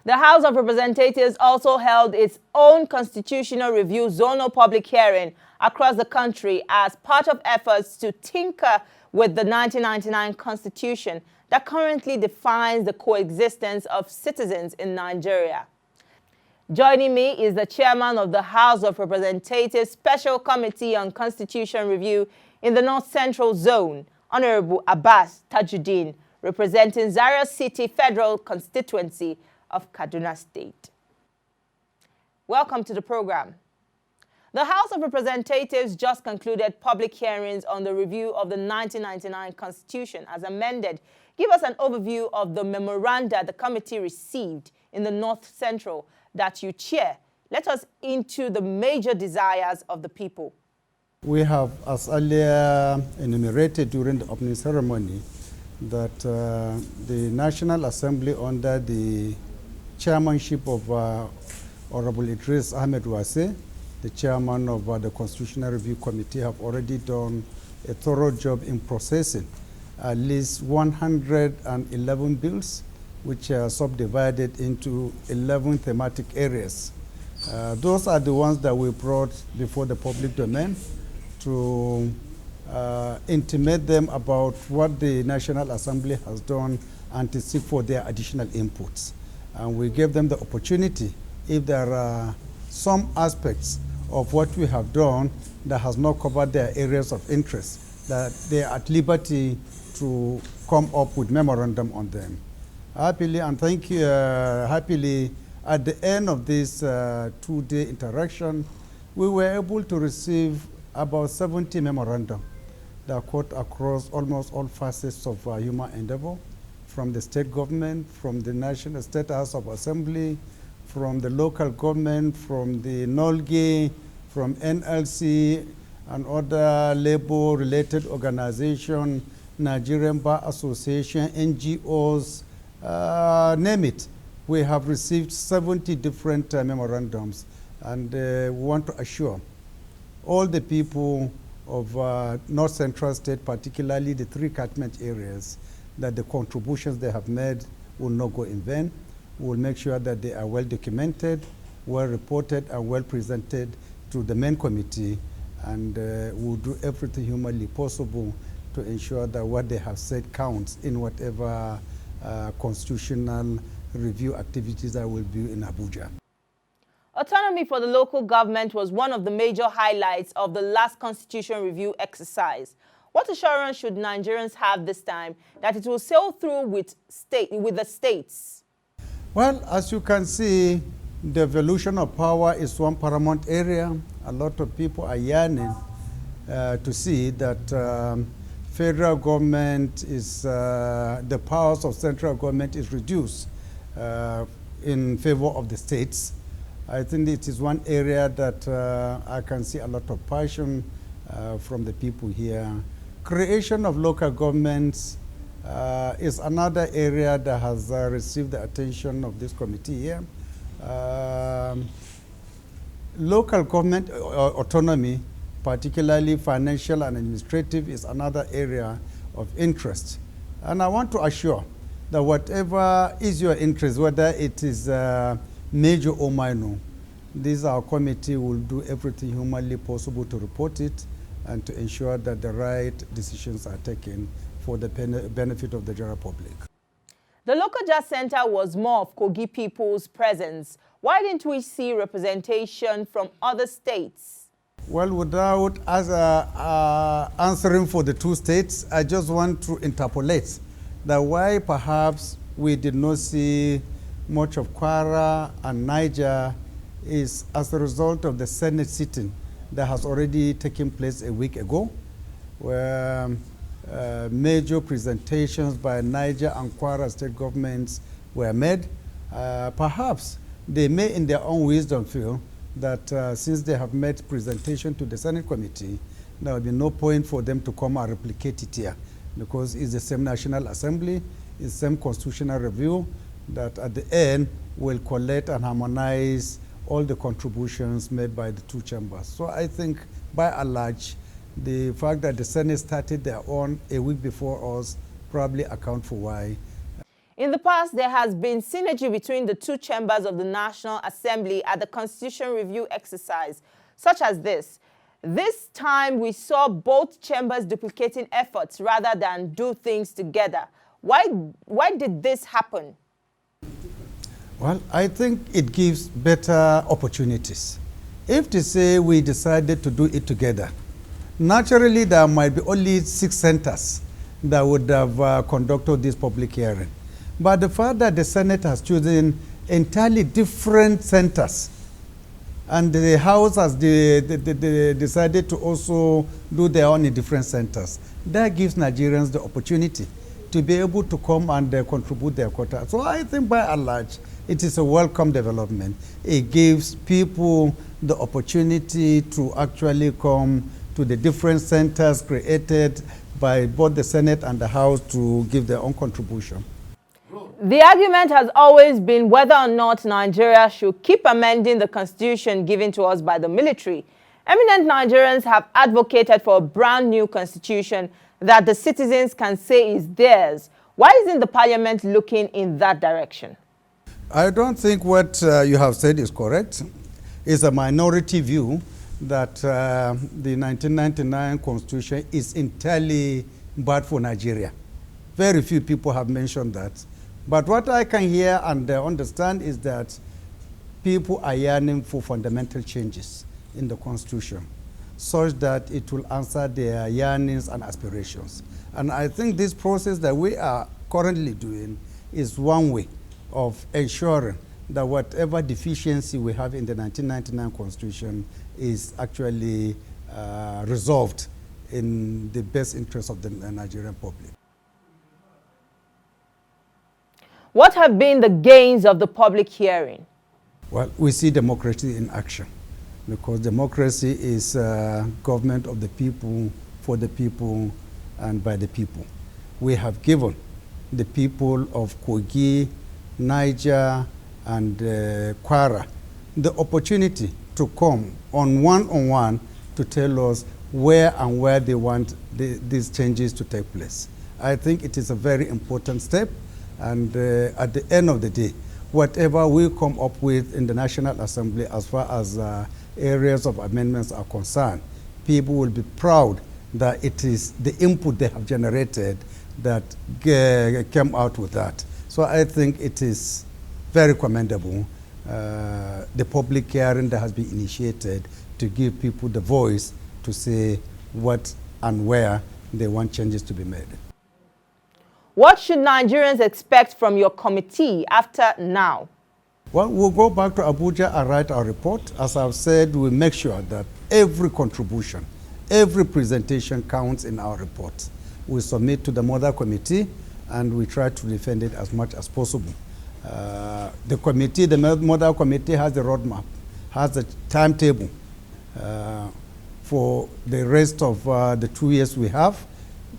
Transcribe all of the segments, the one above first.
The House of Representatives also held its own constitutional review zonal public hearing across the country as part of efforts to tinker with the 1999 Constitution that currently defines the coexistence of citizens in Nigeria. Joining me is the chairman of the House of Representatives Special Committee on Constitution Review in the North Central Zone, Honorable Abbas Tajuddin, representing Zaria City Federal Constituency of Kaduna State. Welcome to the program. The House of Representatives just concluded public hearings on the review of the 1999 Constitution as amended. Give us an overview of the memoranda the committee received in the North Central that you chair. Let us into the major desires of the people. We have, as earlier enumerated during the opening ceremony, that the National Assembly under the chairmanship of Honorable Idris Ahmed Wase, the chairman of the Constitutional Review Committee, have already done a thorough job in processing at least 111 bills, which are subdivided into 11 thematic areas. Those are the ones that we brought before the public domain to intimate them about what the National Assembly has done and to seek for their additional inputs. And we gave them the opportunity, if there are some aspects of what we have done that has not covered their areas of interest, that they are at liberty to come up with memorandum on them. Happily, and thank you, happily, at the end of this two-day interaction, we were able to receive about 70 memorandum that cut across almost all facets of human endeavor, from the state government, from the National State House of Assembly, from the local government, from the NOLGI, from NLC, and other labor-related organizations, Nigerian Bar Association, NGOs, name it. We have received 70 different memorandums, and we want to assure all the people of North Central State, particularly the three catchment areas, that the contributions they have made will not go in vain. We will make sure that they are well documented, well reported, and well presented to the main committee, and we'll do everything humanly possible to ensure that what they have said counts in whatever constitutional review activities that will be in Abuja. Autonomy for the local government was one of the major highlights of the last constitution review exercise. What assurance should Nigerians have this time that it will sail through with the states? Well, as you can see, the evolution of power is one paramount area. A lot of people are yearning to see that federal government is, the powers of central government is reduced in favor of the states. I think it is one area that I can see a lot of passion from the people here. Creation of local governments is another area that has received the attention of this committee here. Local government autonomy, particularly financial and administrative, is another area of interest. And I want to assure that whatever is your interest, whether it is major or minor, our committee will do everything humanly possible to report it and to ensure that the right decisions are taken for the benefit of the general public. The local jazz center was more of Kogi people's presence. Why didn't we see representation from other states? Well, without answering for the two states, I just want to interpolate that why perhaps we did not see much of Kwara and Niger is as a result of the Senate sitting that has already taken place a week ago, where major presentations by Niger and Kwara state governments were made. Perhaps they may in their own wisdom feel that since they have made presentation to the Senate committee, there will be no point for them to come and replicate it here, because it's the same National Assembly, it's the same constitutional review that at the end will collect and harmonize all the contributions made by the two chambers. So I think by and large, the fact that the Senate started their own a week before us probably account for why. In the past, there has been synergy between the two chambers of the National Assembly at the Constitution Review exercise, such as this. This time, we saw both chambers duplicating efforts rather than do things together. Why did this happen? Well, I think it gives better opportunities. If to say we decided to do it together, naturally there might be only 6 centers that would have conducted this public hearing. But the fact that the Senate has chosen entirely different centers, and the House has decided to also do their own in different centers, that gives Nigerians the opportunity to be able to come and contribute their quota. So I think by and large, it is a welcome development. It gives people the opportunity to actually come to the different centers created by both the Senate and the House to give their own contribution. The argument has always been whether or not Nigeria should keep amending the constitution given to us by the military. Eminent Nigerians have advocated for a brand new constitution that the citizens can say is theirs. Why isn't the parliament looking in that direction? I don't think what you have said is correct. It's a minority view that the 1999 constitution is entirely bad for Nigeria. Very few people have mentioned that. But what I can hear and understand is that people are yearning for fundamental changes in the constitution, such that it will answer their yearnings and aspirations. And I think this process that we are currently doing is one way of ensuring that whatever deficiency we have in the 1999 constitution is actually resolved in the best interest of the Nigerian public. What have been the gains of the public hearing? Well, we see democracy in action, because democracy is government of the people, for the people, and by the people. We have given the people of Kogi, Niger, and Kwara the opportunity to come on one to tell us where they want these changes to take place. I think it is a very important step, and at the end of the day, whatever we come up with in the National Assembly as far as areas of amendments are concerned, people will be proud that it is the input they have generated that came out with that. So I think it is very commendable, the public hearing that has been initiated to give people the voice to say what and where they want changes to be made. What should Nigerians expect from your committee after now? Well, we'll go back to Abuja and write our report. As I've said, we'll make sure that every contribution, every presentation counts in our report. We submit to the Mother Committee, and we try to defend it as much as possible. The Mother Committee has the roadmap, has a timetable for the rest of the 2 years we have.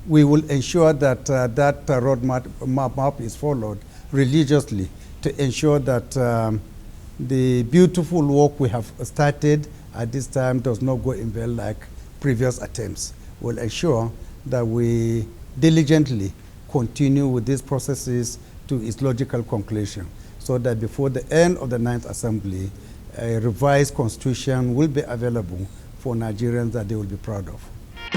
We will ensure that that roadmap is followed religiously to ensure that the beautiful work we have started at this time does not go in vain like previous attempts. We'll ensure that we diligently continue with these processes to its logical conclusion, so that before the end of the 9th Assembly, a revised constitution will be available for Nigerians that they will be proud of.